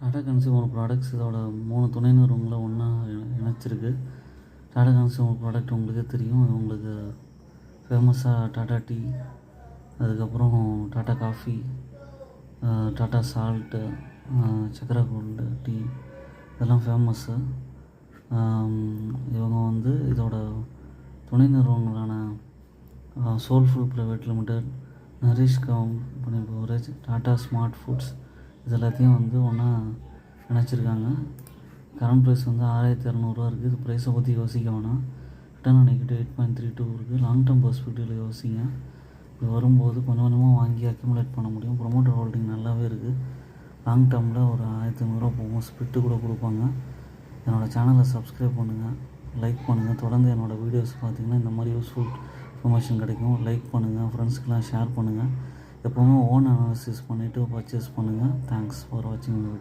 Tata consumer products இதோட 3 துணை நிறுவனங்களை ஒன்றா இணைச்சிருக்கு. டாடா கன்சியூமர் ப்ராடக்ட் உங்களுக்கே தெரியும். இது உங்களுக்கு ஃபேமஸாக டாடா டீ, அதுக்கப்புறம் டாடா காஃபி, டாடா சால்ட்டு, சக்கரை கோல்டு டீ இதெல்லாம் ஃபேமஸ்ஸு. இவங்க வந்து இதோட துணை நிறுவனங்களான soulful private limited, nourish company பவரேஜ், Tata smart foods இது எல்லாத்தையும் வந்து ஒன்றா இணைச்சிருக்காங்க. கரண்ட் ப்ரைஸ் வந்து 6200 இருக்குது. இது ப்ரைஸை பற்றி யோசிக்க வேணாம். ரிட்டர்ன் ஆன் ஈக்விட்டி 8.32 இருக்குது. லாங் டேர்ம் பெர்ஸ்பெக்டிவில் யோசிங்க. இது வரும்போது கொஞ்சம் கொஞ்சமாக வாங்கி அக்யூமுலேட் பண்ண முடியும். ப்ரொமோட்டர் ஹோல்டிங் நல்லாவே இருக்குது. லாங் டேர்மில் ஒரு 1500 போகும். ஸ்பிட்டு கூட கொடுப்பாங்க. என்னோடய சேனலை சப்ஸ்கிரைப் பண்ணுங்கள், லைக் பண்ணுங்கள். தொடர்ந்து என்னோடய வீடியோஸ் பார்த்திங்கன்னா இந்த மாதிரி யூஸ்ஃபுல் இன்ஃபர்மேஷன் கிடைக்கும். லைக் பண்ணுங்கள், ஃப்ரெண்ட்ஸ்க்கெலாம் ஷேர் பண்ணுங்கள். எப்போவுமே ஓன் அனாலிசிஸ் பண்ணிவிட்டு பர்ச்சேஸ் பண்ணுங்கள். தேங்க்ஸ் ஃபார் வாட்சிங் வீடியோ.